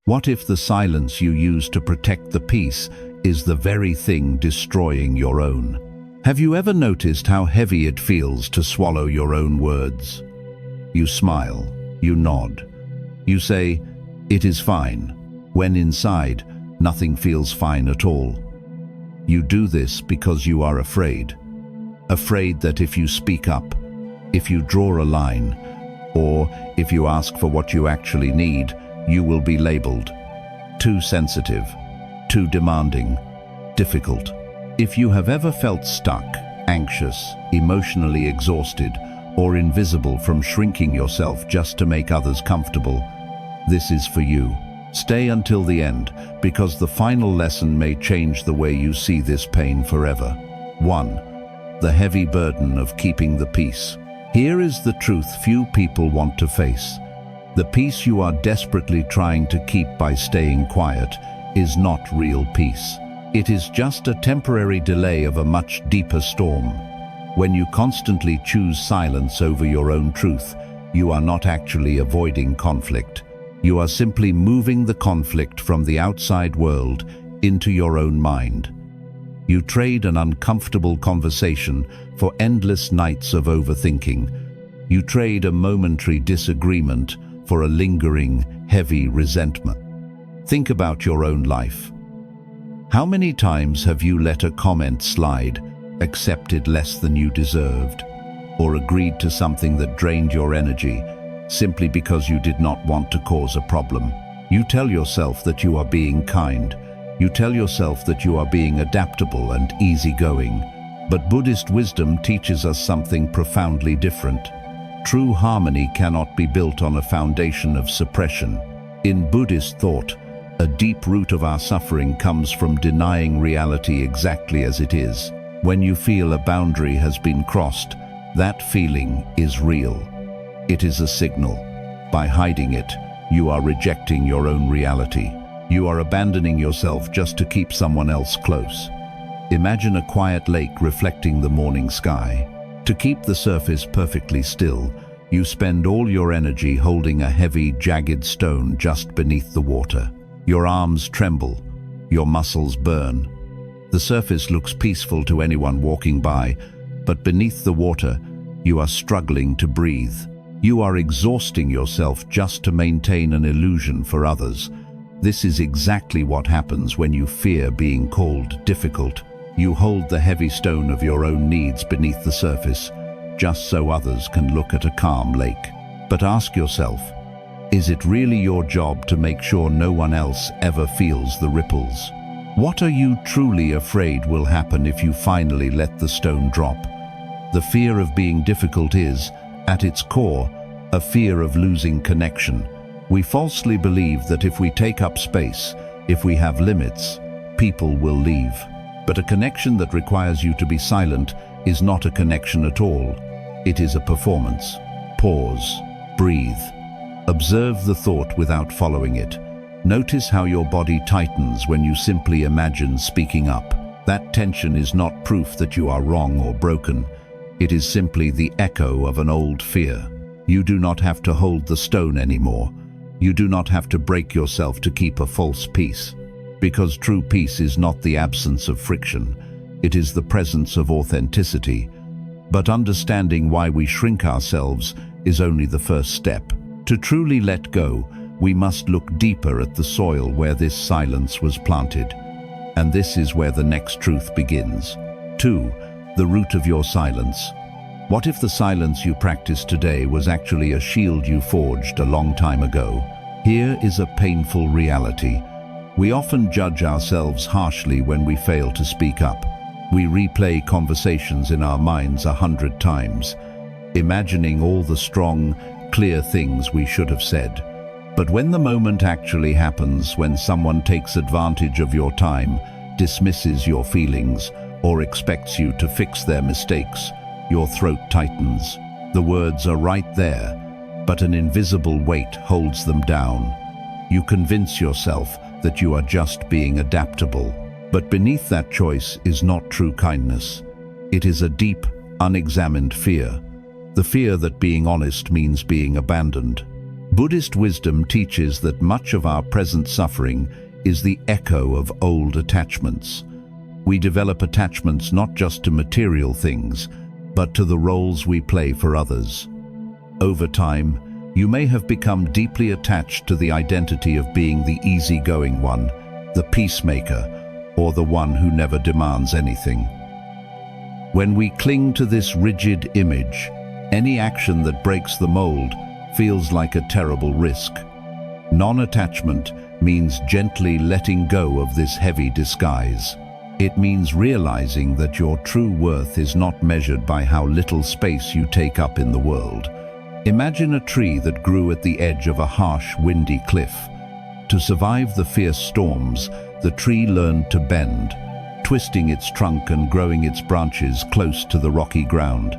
What if the silence you use to protect the peace is the very thing destroying your own? Have you ever noticed how heavy it feels to swallow your own words? You smile, you nod, you say, "It is fine," when inside, nothing feels fine at all. You do this because you are afraid. Afraid that if you speak up, if you draw a line, or if you ask for what you actually need, you will be labeled too sensitive, too demanding, difficult. If you have ever felt stuck, anxious, emotionally exhausted, or invisible from shrinking yourself just to make others comfortable, this is for you. Stay until the end, because the final lesson may change the way you see this pain forever. 1. The heavy burden of keeping the peace. Here is the truth few people want to face. The peace you are desperately trying to keep by staying quiet is not real peace. It is just a temporary delay of a much deeper storm. When you constantly choose silence over your own truth, you are not actually avoiding conflict. You are simply moving the conflict from the outside world into your own mind. You trade an uncomfortable conversation for endless nights of overthinking. You trade a momentary disagreement for a lingering, heavy resentment. Think about your own life. How many times have you let a comment slide, accepted less than you deserved, or agreed to something that drained your energy simply because you did not want to cause a problem? You tell yourself that you are being kind. You tell yourself that you are being adaptable and easygoing. But Buddhist wisdom teaches us something profoundly different. True harmony cannot be built on a foundation of suppression. In Buddhist thought, a deep root of our suffering comes from denying reality exactly as it is. When you feel a boundary has been crossed, that feeling is real. It is a signal. By hiding it, you are rejecting your own reality. You are abandoning yourself just to keep someone else close. Imagine a quiet lake reflecting the morning sky. To keep the surface perfectly still, you spend all your energy holding a heavy, jagged stone just beneath the water. Your arms tremble, your muscles burn. The surface looks peaceful to anyone walking by, but beneath the water, you are struggling to breathe. You are exhausting yourself just to maintain an illusion for others. This is exactly what happens when you fear being called difficult. You hold the heavy stone of your own needs beneath the surface, just so others can look at a calm lake. But ask yourself, is it really your job to make sure no one else ever feels the ripples? What are you truly afraid will happen if you finally let the stone drop? The fear of being difficult is, at its core, a fear of losing connection. We falsely believe that if we take up space, if we have limits, people will leave. But a connection that requires you to be silent is not a connection at all. It is a performance. Pause. Breathe. Observe the thought without following it. Notice how your body tightens when you simply imagine speaking up. That tension is not proof that you are wrong or broken. It is simply the echo of an old fear. You do not have to hold the stone anymore. You do not have to break yourself to keep a false peace. Because true peace is not the absence of friction. It is the presence of authenticity. But understanding why we shrink ourselves is only the first step. To truly let go, we must look deeper at the soil where this silence was planted. And this is where the next truth begins. 2. The root of your silence. What if the silence you practice today was actually a shield you forged a long time ago? Here is a painful reality. We often judge ourselves harshly when we fail to speak up. We replay conversations in our minds 100 times, imagining all the strong, clear things we should have said. But when the moment actually happens, when someone takes advantage of your time, dismisses your feelings, or expects you to fix their mistakes, your throat tightens. The words are right there, but an invisible weight holds them down. You convince yourself that you are just being adaptable. But beneath that choice is not true kindness. It is a deep, unexamined fear. The fear that being honest means being abandoned. Buddhist wisdom teaches that much of our present suffering is the echo of old attachments. We develop attachments not just to material things, but to the roles we play for others. Over time, you may have become deeply attached to the identity of being the easygoing one, the peacemaker, or the one who never demands anything. When we cling to this rigid image, any action that breaks the mold feels like a terrible risk. Non-attachment means gently letting go of this heavy disguise. It means realizing that your true worth is not measured by how little space you take up in the world. Imagine a tree that grew at the edge of a harsh, windy cliff. To survive the fierce storms, the tree learned to bend, twisting its trunk and growing its branches close to the rocky ground.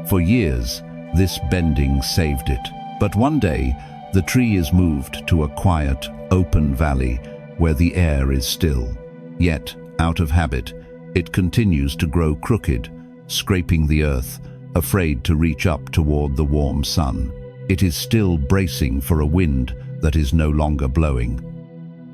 For years, this bending saved it. But one day, the tree is moved to a quiet, open valley where the air is still. Yet, out of habit, it continues to grow crooked, scraping the earth, afraid to reach up toward the warm sun. It is still bracing for a wind that is no longer blowing.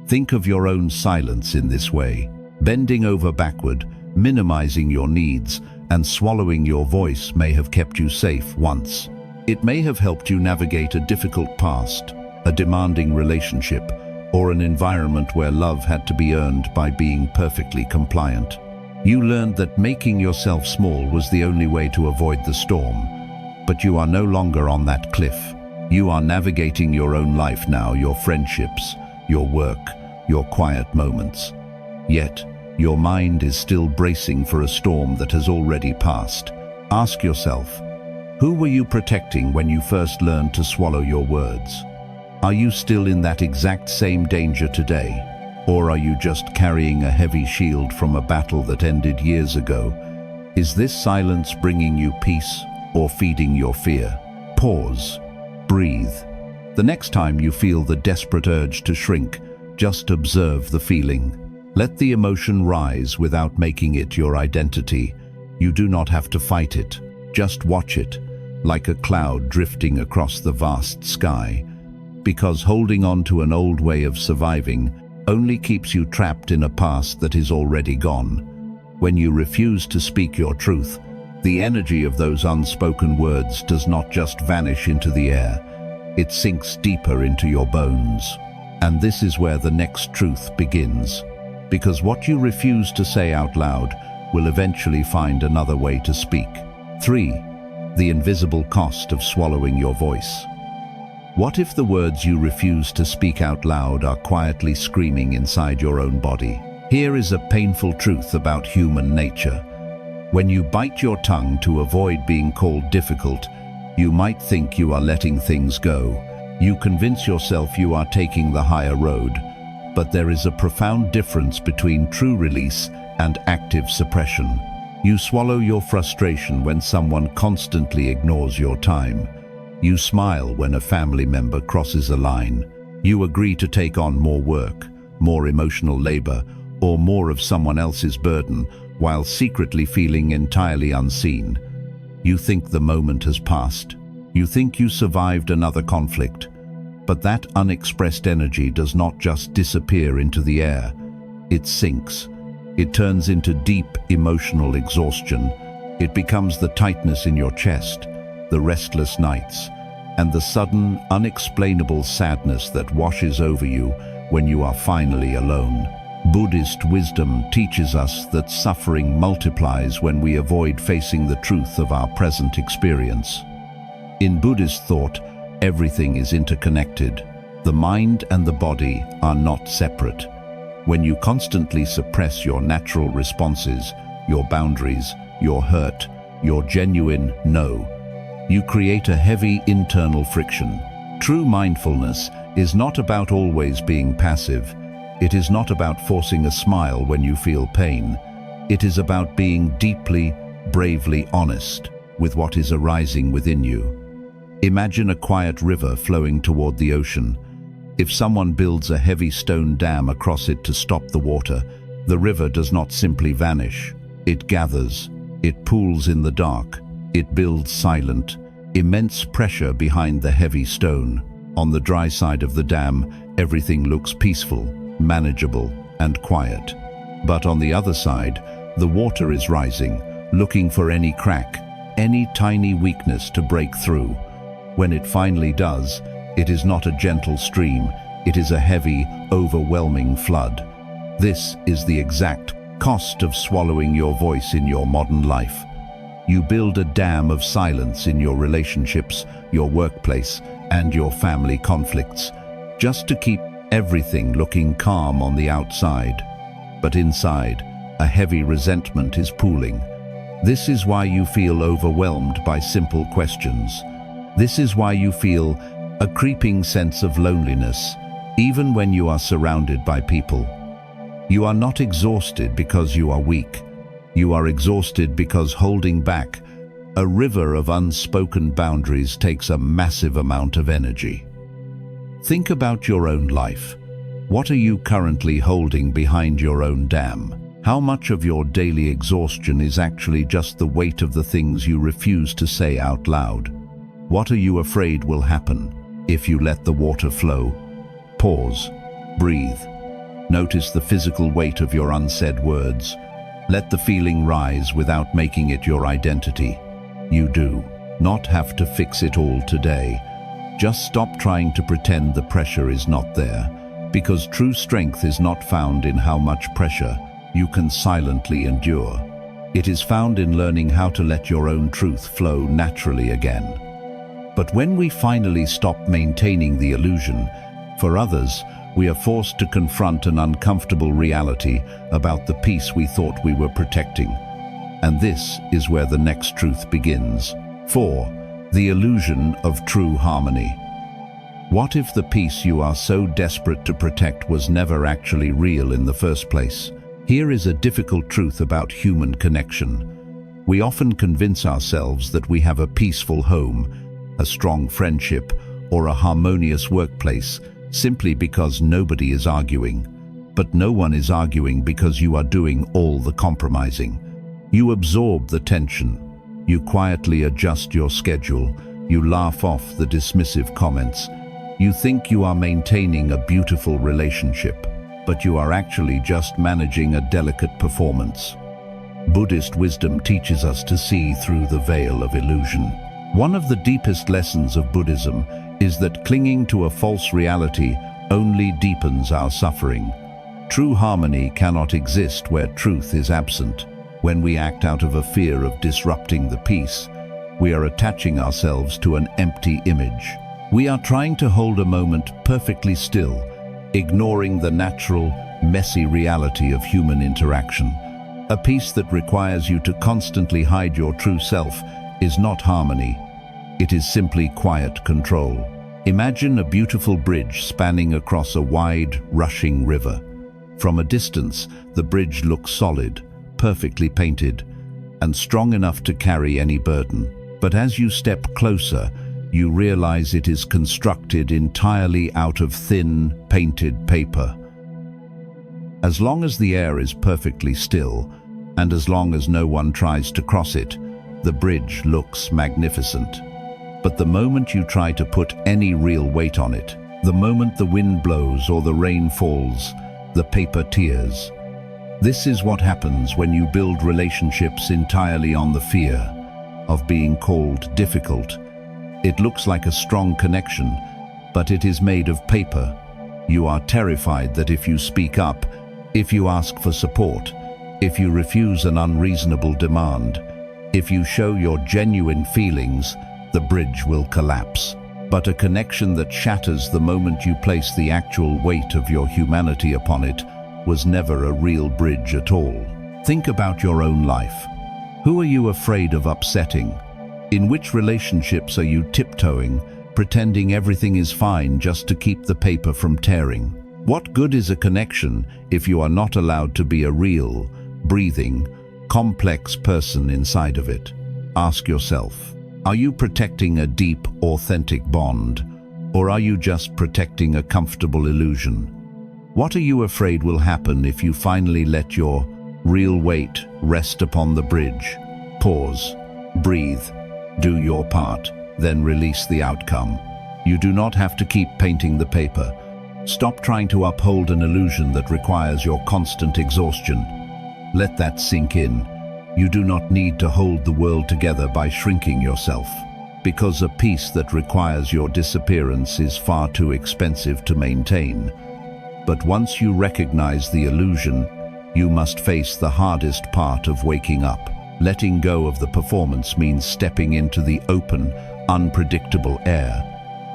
Think of your own silence in this way, bending over backward, minimizing your needs, and swallowing your voice may have kept you safe once. It may have helped you navigate a difficult past, a demanding relationship, or an environment where love had to be earned by being perfectly compliant. You learned that making yourself small was the only way to avoid the storm. But you are no longer on that cliff. You are navigating your own life now, your friendships, your work, your quiet moments. Yet, your mind is still bracing for a storm that has already passed. Ask yourself, who were you protecting when you first learned to swallow your words? Are you still in that exact same danger today? Or are you just carrying a heavy shield from a battle that ended years ago? Is this silence bringing you peace or feeding your fear? Pause. Breathe. The next time you feel the desperate urge to shrink, just observe the feeling. Let the emotion rise without making it your identity. You do not have to fight it. Just watch it, like a cloud drifting across the vast sky. Because holding on to an old way of surviving only keeps you trapped in a past that is already gone. When you refuse to speak your truth, the energy of those unspoken words does not just vanish into the air, it sinks deeper into your bones. And this is where the next truth begins. Because what you refuse to say out loud will eventually find another way to speak. 3. The invisible cost of swallowing your voice. What if the words you refuse to speak out loud are quietly screaming inside your own body? Here is a painful truth about human nature. When you bite your tongue to avoid being called difficult, you might think you are letting things go. You convince yourself you are taking the higher road. But there is a profound difference between true release and active suppression. You swallow your frustration when someone constantly ignores your time. You smile when a family member crosses a line. You agree to take on more work, more emotional labor, or more of someone else's burden, while secretly feeling entirely unseen. You think the moment has passed. You think you survived another conflict. But that unexpressed energy does not just disappear into the air. It sinks. It turns into deep emotional exhaustion. It becomes the tightness in your chest, the restless nights, and the sudden, unexplainable sadness that washes over you when you are finally alone. Buddhist wisdom teaches us that suffering multiplies when we avoid facing the truth of our present experience. In Buddhist thought, everything is interconnected. The mind and the body are not separate. When you constantly suppress your natural responses, your boundaries, your hurt, your genuine no, you create a heavy internal friction. True mindfulness is not about always being passive. It is not about forcing a smile when you feel pain. It is about being deeply, bravely honest with what is arising within you. Imagine a quiet river flowing toward the ocean. If someone builds a heavy stone dam across it to stop the water, the river does not simply vanish. It gathers, it pools in the dark, it builds silent, immense pressure behind the heavy stone. On the dry side of the dam, everything looks peaceful, manageable, and quiet. But on the other side, the water is rising, looking for any crack, any tiny weakness to break through. When it finally does, it is not a gentle stream, it is a heavy, overwhelming flood. This is the exact cost of swallowing your voice in your modern life. You build a dam of silence in your relationships, your workplace, and your family conflicts, just to keep everything looking calm on the outside. But inside, a heavy resentment is pooling. This is why you feel overwhelmed by simple questions. This is why you feel a creeping sense of loneliness, even when you are surrounded by people. You are not exhausted because you are weak. You are exhausted because holding back a river of unspoken boundaries takes a massive amount of energy. Think about your own life. What are you currently holding behind your own dam? How much of your daily exhaustion is actually just the weight of the things you refuse to say out loud? What are you afraid will happen if you let the water flow? Pause. Breathe. Notice the physical weight of your unsaid words. Let the feeling rise without making it your identity. You do not have to fix it all today. Just stop trying to pretend the pressure is not there, because true strength is not found in how much pressure you can silently endure. It is found in learning how to let your own truth flow naturally again. But when we finally stop maintaining the illusion, for others, we are forced to confront an uncomfortable reality about the peace we thought we were protecting. And this is where the next truth begins. 4. The illusion of true harmony. What if the peace you are so desperate to protect was never actually real in the first place? Here is a difficult truth about human connection. We often convince ourselves that we have a peaceful home, a strong friendship, or a harmonious workplace simply because nobody is arguing. But no one is arguing because you are doing all the compromising. You absorb the tension. You quietly adjust your schedule. You laugh off the dismissive comments. You think you are maintaining a beautiful relationship, but you are actually just managing a delicate performance. Buddhist wisdom teaches us to see through the veil of illusion. One of the deepest lessons of Buddhism is that clinging to a false reality only deepens our suffering. True harmony cannot exist where truth is absent. When we act out of a fear of disrupting the peace, we are attaching ourselves to an empty image. We are trying to hold a moment perfectly still, ignoring the natural, messy reality of human interaction. A peace that requires you to constantly hide your true self is not harmony. It is simply quiet control. Imagine a beautiful bridge spanning across a wide, rushing river. From a distance, the bridge looks solid, perfectly painted, and strong enough to carry any burden. But as you step closer, you realize it is constructed entirely out of thin, painted paper. As long as the air is perfectly still, and as long as no one tries to cross it, the bridge looks magnificent. But the moment you try to put any real weight on it, the moment the wind blows or the rain falls, the paper tears. This is what happens when you build relationships entirely on the fear of being called difficult. It looks like a strong connection, but it is made of paper. You are terrified that if you speak up, if you ask for support, if you refuse an unreasonable demand, if you show your genuine feelings, the bridge will collapse. But a connection that shatters the moment you place the actual weight of your humanity upon it was never a real bridge at all. Think about your own life. Who are you afraid of upsetting? In which relationships are you tiptoeing, pretending everything is fine just to keep the paper from tearing? What good is a connection if you are not allowed to be a real, breathing, complex person inside of it? Ask yourself, are you protecting a deep, authentic bond, or are you just protecting a comfortable illusion? What are you afraid will happen if you finally let your real weight rest upon the bridge? Pause, breathe, do your part, then release the outcome. You do not have to keep painting the paper. Stop trying to uphold an illusion that requires your constant exhaustion. Let that sink in. You do not need to hold the world together by shrinking yourself, because a peace that requires your disappearance is far too expensive to maintain. But once you recognize the illusion, you must face the hardest part of waking up. Letting go of the performance means stepping into the open, unpredictable air.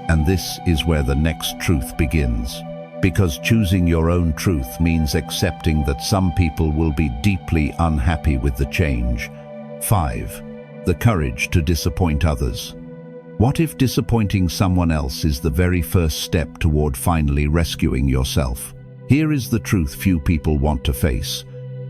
And this is where the next truth begins. Because choosing your own truth means accepting that some people will be deeply unhappy with the change. 5. The courage to disappoint others. What if disappointing someone else is the very first step toward finally rescuing yourself? Here is the truth few people want to face.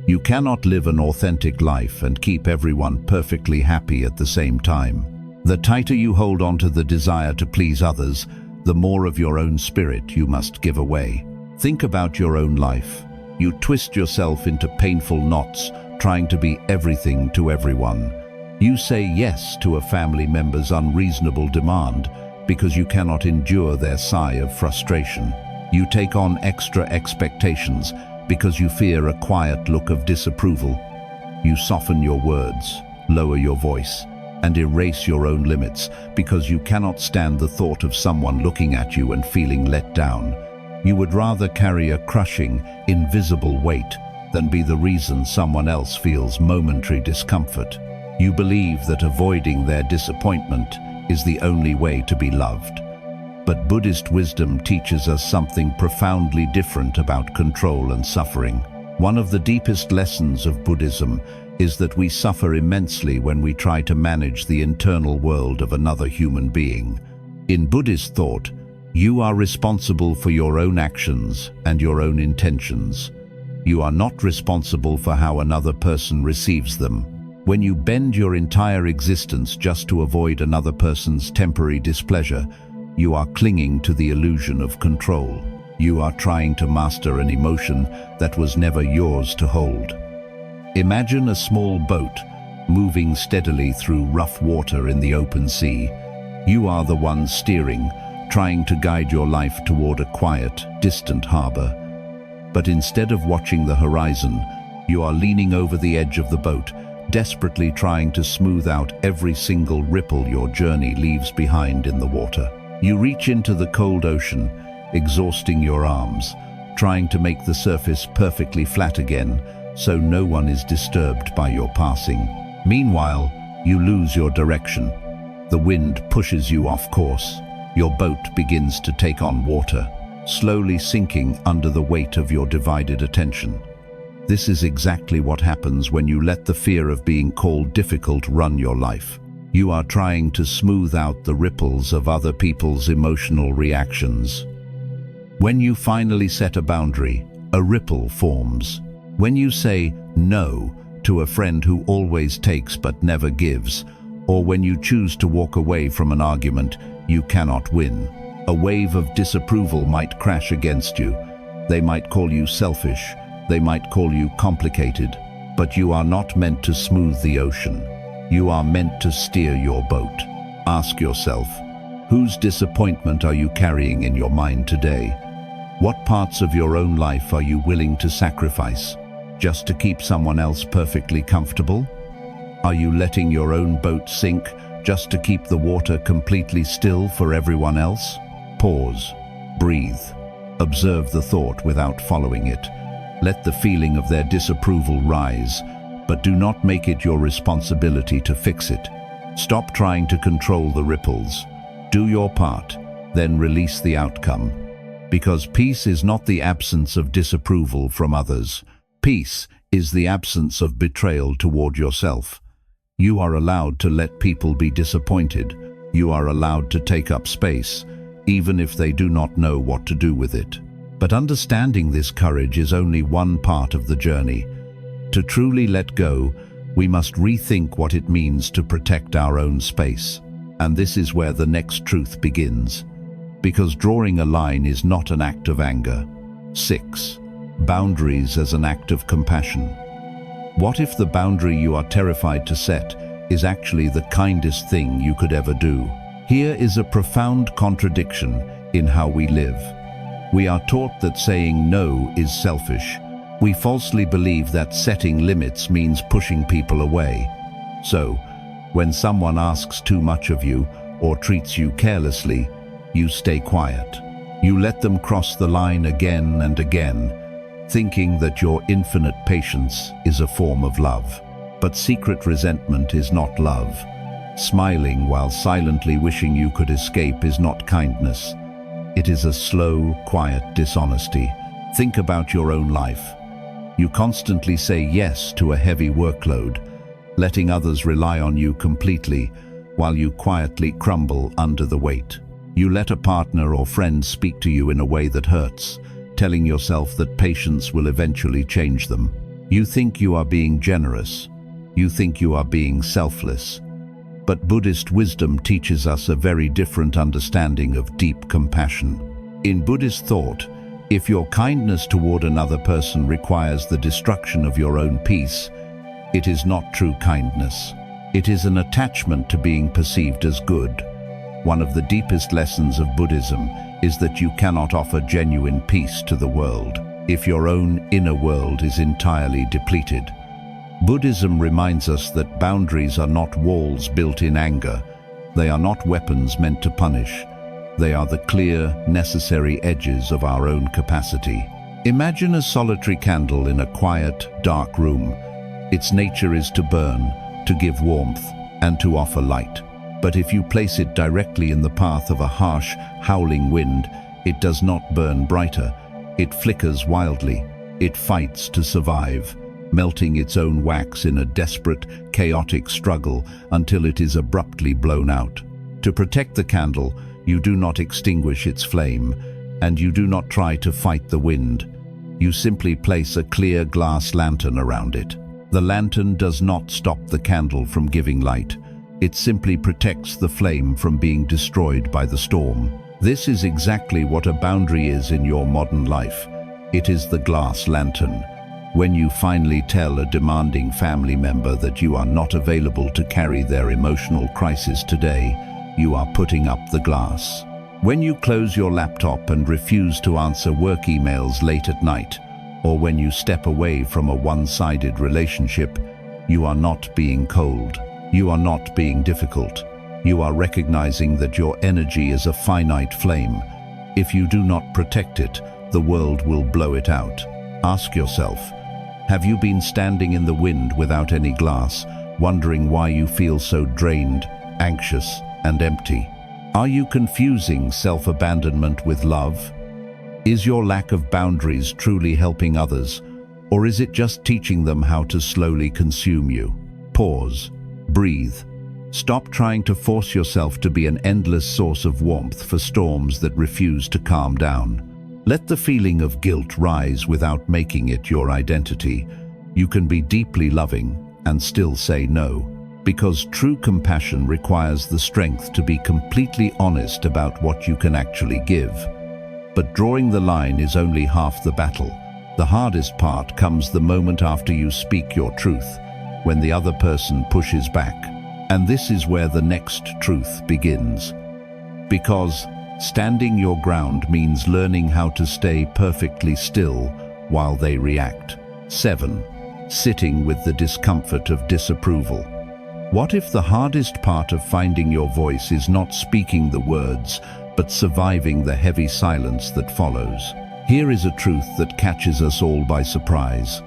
You cannot live an authentic life and keep everyone perfectly happy at the same time. The tighter you hold on to the desire to please others, the more of your own spirit you must give away. Think about your own life. You twist yourself into painful knots, trying to be everything to everyone. You say yes to a family member's unreasonable demand because you cannot endure their sigh of frustration. You take on extra expectations because you fear a quiet look of disapproval. You soften your words, lower your voice, and erase your own limits because you cannot stand the thought of someone looking at you and feeling let down. You would rather carry a crushing, invisible weight than be the reason someone else feels momentary discomfort. You believe that avoiding their disappointment is the only way to be loved. But Buddhist wisdom teaches us something profoundly different about control and suffering. One of the deepest lessons of Buddhism is that we suffer immensely when we try to manage the internal world of another human being. In Buddhist thought, you are responsible for your own actions and your own intentions. You are not responsible for how another person receives them. When you bend your entire existence just to avoid another person's temporary displeasure, you are clinging to the illusion of control. You are trying to master an emotion that was never yours to hold. Imagine a small boat moving steadily through rough water in the open sea. You are the one steering, trying to guide your life toward a quiet, distant harbor. But instead of watching the horizon, you are leaning over the edge of the boat, desperately trying to smooth out every single ripple your journey leaves behind in the water. You reach into the cold ocean, exhausting your arms, trying to make the surface perfectly flat again so no one is disturbed by your passing. Meanwhile, you lose your direction. The wind pushes you off course. Your boat begins to take on water, slowly sinking under the weight of your divided attention. This is exactly what happens when you let the fear of being called difficult run your life. You are trying to smooth out the ripples of other people's emotional reactions. When you finally set a boundary, a ripple forms. When you say no to a friend who always takes but never gives, or when you choose to walk away from an argument you cannot win, a wave of disapproval might crash against you. They might call you selfish, they might call you complicated, but you are not meant to smooth the ocean. You are meant to steer your boat. Ask yourself, whose disappointment are you carrying in your mind today? What parts of your own life are you willing to sacrifice just to keep someone else perfectly comfortable? Are you letting your own boat sink just to keep the water completely still for everyone else? Pause, breathe, observe the thought without following it. Let the feeling of their disapproval rise, but do not make it your responsibility to fix it. Stop trying to control the ripples. Do your part, then release the outcome. Because peace is not the absence of disapproval from others. Peace is the absence of betrayal toward yourself. You are allowed to let people be disappointed. You are allowed to take up space, even if they do not know what to do with it. But understanding this courage is only one part of the journey. To truly let go, we must rethink what it means to protect our own space. And this is where the next truth begins. Because drawing a line is not an act of anger. 6. Boundaries as an act of compassion. What if the boundary you are terrified to set is actually the kindest thing you could ever do? Here is a profound contradiction in how we live. We are taught that saying no is selfish. We falsely believe that setting limits means pushing people away. So, when someone asks too much of you or treats you carelessly, you stay quiet. You let them cross the line again and again, thinking that your infinite patience is a form of love. But secret resentment is not love. Smiling while silently wishing you could escape is not kindness. It is a slow, quiet dishonesty. Think about your own life. You constantly say yes to a heavy workload, letting others rely on you completely while you quietly crumble under the weight. You let a partner or friend speak to you in a way that hurts, telling yourself that patience will eventually change them. You think you are being generous. You think you are being selfless. But Buddhist wisdom teaches us a very different understanding of deep compassion. In Buddhist thought, if your kindness toward another person requires the destruction of your own peace, it is not true kindness. It is an attachment to being perceived as good. One of the deepest lessons of Buddhism is that you cannot offer genuine peace to the world if your own inner world is entirely depleted. Buddhism reminds us that boundaries are not walls built in anger. They are not weapons meant to punish. They are the clear, necessary edges of our own capacity. Imagine a solitary candle in a quiet, dark room. Its nature is to burn, to give warmth, and to offer light. But if you place it directly in the path of a harsh, howling wind, it does not burn brighter. It flickers wildly. It fights to survive, melting its own wax in a desperate, chaotic struggle until it is abruptly blown out. To protect the candle, you do not extinguish its flame, and you do not try to fight the wind. You simply place a clear glass lantern around it. The lantern does not stop the candle from giving light. It simply protects the flame from being destroyed by the storm. This is exactly what a boundary is in your modern life. It is the glass lantern. When you finally tell a demanding family member that you are not available to carry their emotional crisis today, you are putting up the glass. When you close your laptop and refuse to answer work emails late at night, or when you step away from a one-sided relationship, you are not being cold. You are not being difficult. You are recognizing that your energy is a finite flame. If you do not protect it, the world will blow it out. Ask yourself, have you been standing in the wind without any glass, wondering why you feel so drained, anxious, and empty? Are you confusing self-abandonment with love? Is your lack of boundaries truly helping others, or is it just teaching them how to slowly consume you? Pause. Breathe. Stop trying to force yourself to be an endless source of warmth for storms that refuse to calm down. Let the feeling of guilt rise without making it your identity. You can be deeply loving and still say no, because true compassion requires the strength to be completely honest about what you can actually give. But drawing the line is only half the battle. The hardest part comes the moment after you speak your truth, when the other person pushes back. And this is where the next truth begins. Because standing your ground means learning how to stay perfectly still while they react. 7. Sitting with the discomfort of disapproval. What if the hardest part of finding your voice is not speaking the words, but surviving the heavy silence that follows? Here is a truth that catches us all by surprise.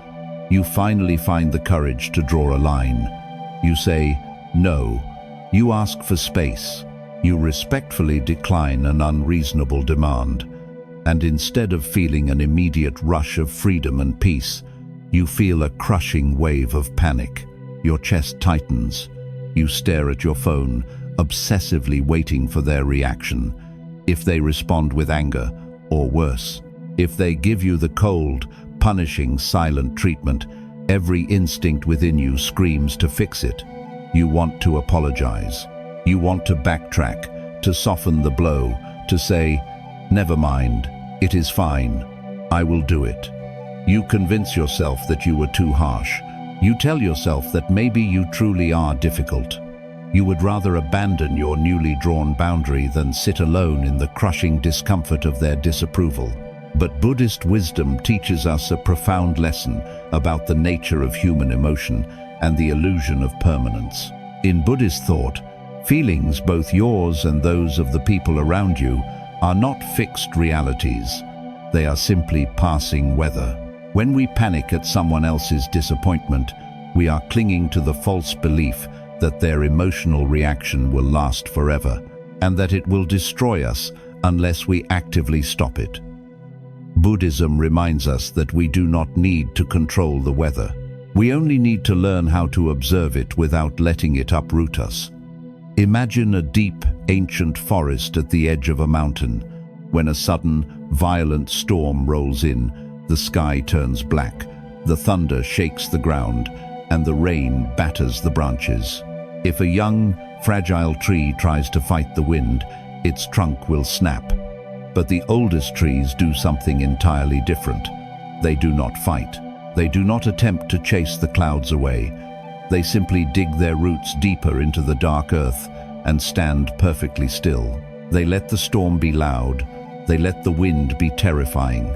You finally find the courage to draw a line. You say, no. You ask for space. You respectfully decline an unreasonable demand. And instead of feeling an immediate rush of freedom and peace, you feel a crushing wave of panic. Your chest tightens. You stare at your phone, obsessively waiting for their reaction. If they respond with anger, or worse, if they give you the cold, punishing, silent treatment, every instinct within you screams to fix it. You want to apologize. You want to backtrack, to soften the blow, to say, never mind, it is fine, I will do it. You convince yourself that you were too harsh. You tell yourself that maybe you truly are difficult. You would rather abandon your newly drawn boundary than sit alone in the crushing discomfort of their disapproval. But Buddhist wisdom teaches us a profound lesson about the nature of human emotion and the illusion of permanence. In Buddhist thought, feelings, both yours and those of the people around you, are not fixed realities. They are simply passing weather. When we panic at someone else's disappointment, we are clinging to the false belief that their emotional reaction will last forever, and that it will destroy us unless we actively stop it. Buddhism reminds us that we do not need to control the weather. We only need to learn how to observe it without letting it uproot us. Imagine a deep, ancient forest at the edge of a mountain. When a sudden, violent storm rolls in, the sky turns black, the thunder shakes the ground, and the rain batters the branches. If a young, fragile tree tries to fight the wind, its trunk will snap. But the oldest trees do something entirely different. They do not fight. They do not attempt to chase the clouds away. They simply dig their roots deeper into the dark earth and stand perfectly still. They let the storm be loud. They let the wind be terrifying.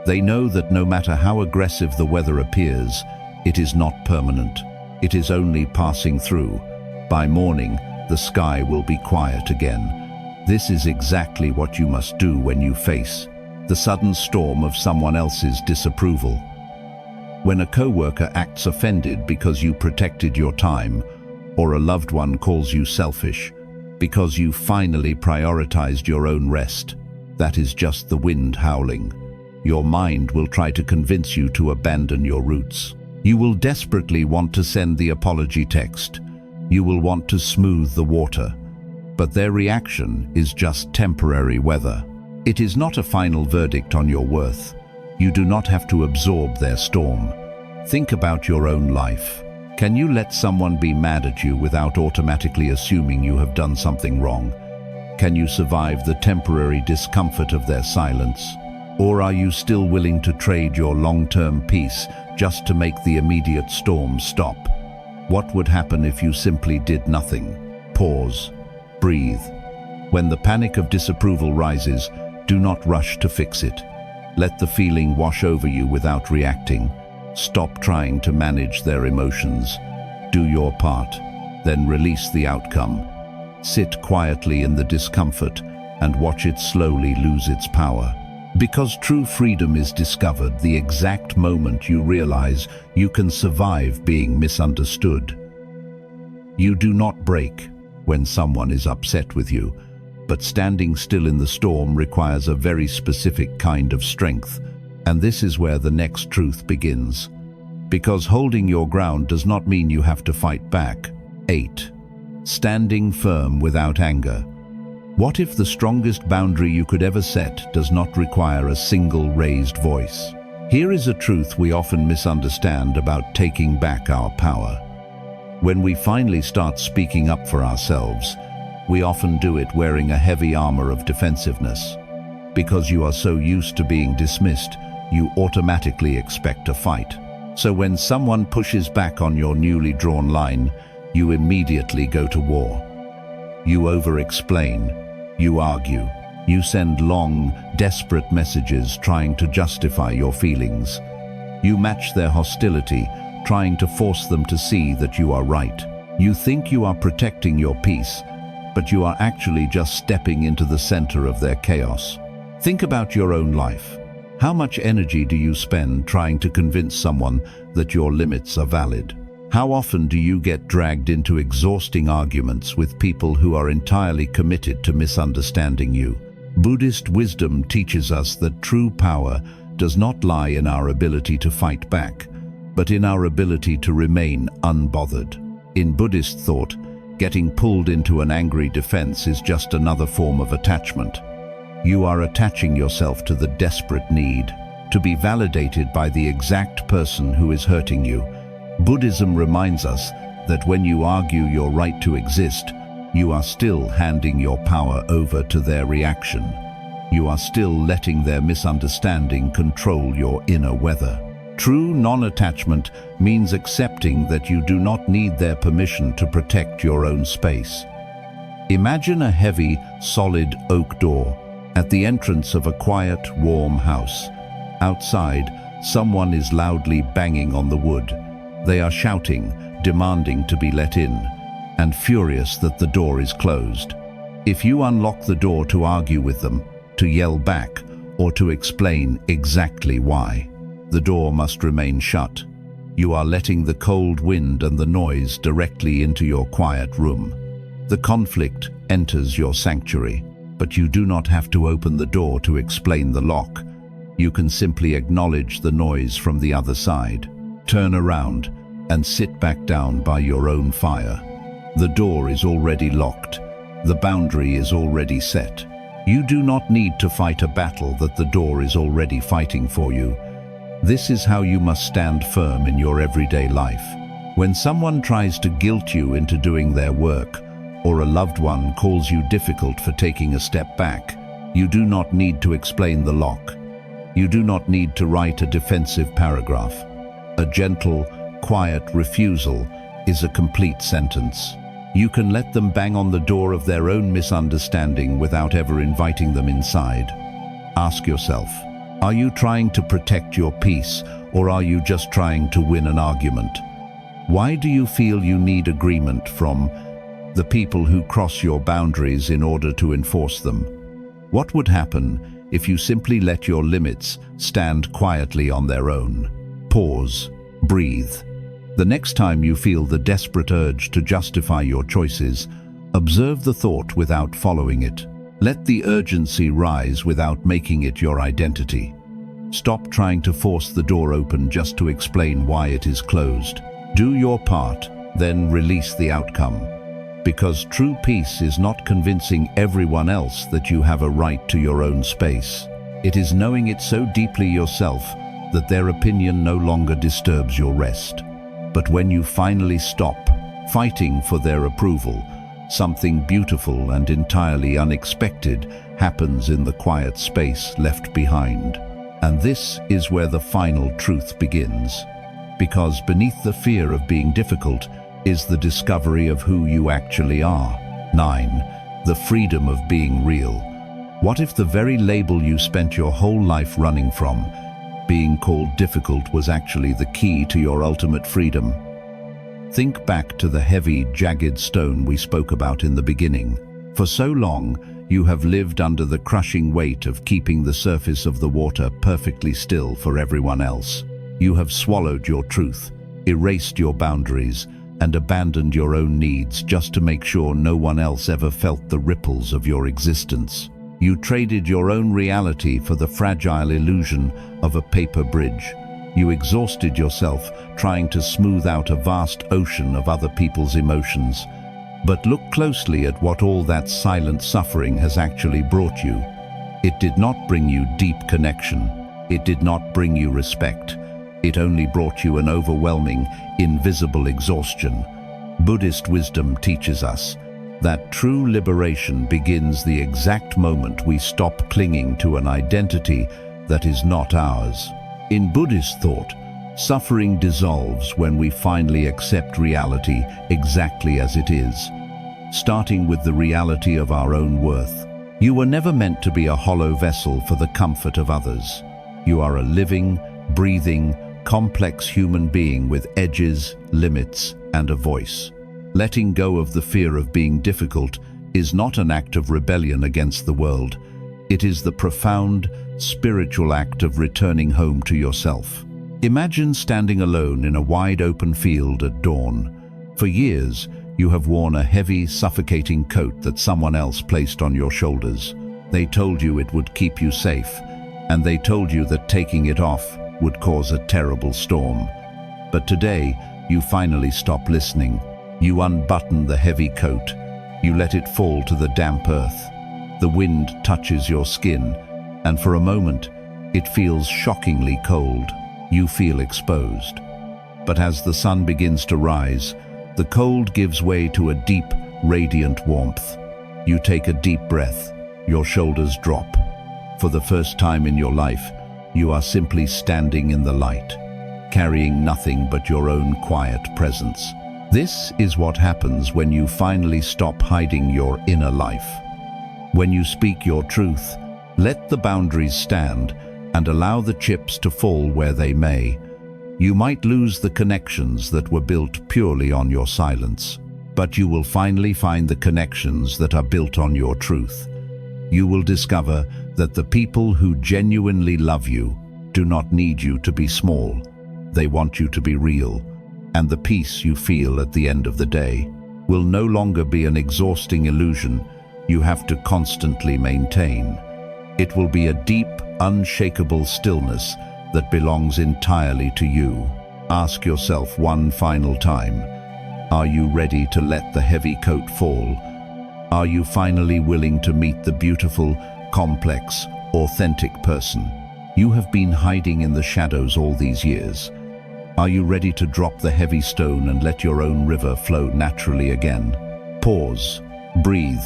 They know that no matter how aggressive the weather appears, it is not permanent. It is only passing through. By morning, the sky will be quiet again. This is exactly what you must do when you face the sudden storm of someone else's disapproval. When a coworker acts offended because you protected your time, or a loved one calls you selfish because you finally prioritized your own rest, that is just the wind howling. Your mind will try to convince you to abandon your roots. You will desperately want to send the apology text. You will want to smooth the water. But their reaction is just temporary weather. It is not a final verdict on your worth. You do not have to absorb their storm. Think about your own life. Can you let someone be mad at you without automatically assuming you have done something wrong? Can you survive the temporary discomfort of their silence? Or are you still willing to trade your long-term peace just to make the immediate storm stop? What would happen if you simply did nothing? Pause. Breathe. When the panic of disapproval rises, do not rush to fix it. Let the feeling wash over you without reacting. Stop trying to manage their emotions. Do your part, then release the outcome. Sit quietly in the discomfort and watch it slowly lose its power. Because true freedom is discovered the exact moment you realize you can survive being misunderstood. You do not break when someone is upset with you, but standing still in the storm requires a very specific kind of strength, and this is where the next truth begins. Because holding your ground does not mean you have to fight back. 8. Standing firm without anger. What if the strongest boundary you could ever set does not require a single raised voice? Here is a truth we often misunderstand about taking back our power. When we finally start speaking up for ourselves, we often do it wearing a heavy armor of defensiveness. Because you are so used to being dismissed, you automatically expect a fight. So when someone pushes back on your newly drawn line, you immediately go to war. You over-explain, you argue, you send long, desperate messages trying to justify your feelings. You match their hostility, trying to force them to see that you are right. You think you are protecting your peace, but you are actually just stepping into the center of their chaos. Think about your own life. How much energy do you spend trying to convince someone that your limits are valid? How often do you get dragged into exhausting arguments with people who are entirely committed to misunderstanding you? Buddhist wisdom teaches us that true power does not lie in our ability to fight back, but in our ability to remain unbothered. In Buddhist thought, getting pulled into an angry defense is just another form of attachment. You are attaching yourself to the desperate need to be validated by the exact person who is hurting you. Buddhism reminds us that when you argue your right to exist, you are still handing your power over to their reaction. You are still letting their misunderstanding control your inner weather. True non-attachment means accepting that you do not need their permission to protect your own space. Imagine a heavy, solid oak door at the entrance of a quiet, warm house. Outside, someone is loudly banging on the wood. They are shouting, demanding to be let in, and furious that the door is closed. If you unlock the door to argue with them, to yell back, or to explain exactly why, the door must remain shut. You are letting the cold wind and the noise directly into your quiet room. The conflict enters your sanctuary, but you do not have to open the door to explain the lock. You can simply acknowledge the noise from the other side. Turn around and sit back down by your own fire. The door is already locked. The boundary is already set. You do not need to fight a battle that the door is already fighting for you. This is how you must stand firm in your everyday life. When someone tries to guilt you into doing their work, or a loved one calls you difficult for taking a step back, you do not need to explain the lock. You do not need to write a defensive paragraph. A gentle, quiet refusal is a complete sentence. You can let them bang on the door of their own misunderstanding without ever inviting them inside. Ask yourself, are you trying to protect your peace, or are you just trying to win an argument? Why do you feel you need agreement from the people who cross your boundaries in order to enforce them? What would happen if you simply let your limits stand quietly on their own? Pause, breathe. The next time you feel the desperate urge to justify your choices, observe the thought without following it. Let the urgency rise without making it your identity. Stop trying to force the door open just to explain why it is closed. Do your part, then release the outcome. Because true peace is not convincing everyone else that you have a right to your own space. It is knowing it so deeply yourself that their opinion no longer disturbs your rest. But when you finally stop fighting for their approval, something beautiful and entirely unexpected happens in the quiet space left behind. And this is where the final truth begins. Because beneath the fear of being difficult is the discovery of who you actually are. 9. The freedom of being real. What if the very label you spent your whole life running from, being called difficult, was actually the key to your ultimate freedom? Think back to the heavy, jagged stone we spoke about in the beginning. For so long, you have lived under the crushing weight of keeping the surface of the water perfectly still for everyone else. You have swallowed your truth, erased your boundaries, and abandoned your own needs just to make sure no one else ever felt the ripples of your existence. You traded your own reality for the fragile illusion of a paper bridge. You exhausted yourself trying to smooth out a vast ocean of other people's emotions. But look closely at what all that silent suffering has actually brought you. It did not bring you deep connection. It did not bring you respect. It only brought you an overwhelming, invisible exhaustion. Buddhist wisdom teaches us that true liberation begins the exact moment we stop clinging to an identity that is not ours. In Buddhist thought, suffering dissolves when we finally accept reality exactly as it is, starting with the reality of our own worth. You were never meant to be a hollow vessel for the comfort of others. You are a living, breathing, complex human being with edges, limits, and a voice. Letting go of the fear of being difficult is not an act of rebellion against the world. It is the profound, spiritual act of returning home to yourself. Imagine standing alone in a wide-open field at dawn. For years, you have worn a heavy, suffocating coat that someone else placed on your shoulders. They told you it would keep you safe, and they told you that taking it off would cause a terrible storm. But today, you finally stop listening. You unbutton the heavy coat. You let it fall to the damp earth. The wind touches your skin, and for a moment, it feels shockingly cold. You feel exposed. But as the sun begins to rise, the cold gives way to a deep, radiant warmth. You take a deep breath. Your shoulders drop. For the first time in your life, you are simply standing in the light. carrying nothing but your own quiet presence. This is what happens when you finally stop hiding your inner life. When you speak your truth, let the boundaries stand and allow the chips to fall where they may. You might lose the connections that were built purely on your silence, but you will finally find the connections that are built on your truth. You will discover that the people who genuinely love you do not need you to be small. They want you to be real, and the peace you feel at the end of the day will no longer be an exhausting illusion you have to constantly maintain. It will be a deep, unshakable stillness that belongs entirely to you. Ask yourself one final time, are you ready to let the heavy coat fall? Are you finally willing to meet the beautiful, complex, authentic person you have been hiding in the shadows all these years? Are you ready to drop the heavy stone and let your own river flow naturally again? Pause. Breathe.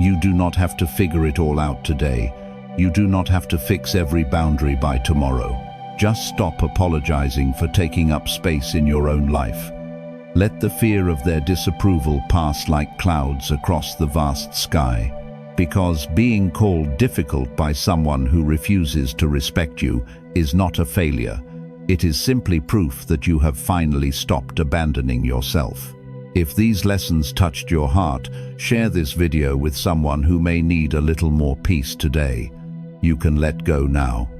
You do not have to figure it all out today. You do not have to fix every boundary by tomorrow. Just stop apologizing for taking up space in your own life. Let the fear of their disapproval pass like clouds across the vast sky. Because being called difficult by someone who refuses to respect you is not a failure. It is simply proof that you have finally stopped abandoning yourself. If these lessons touched your heart, share this video with someone who may need a little more peace today. You can let go now.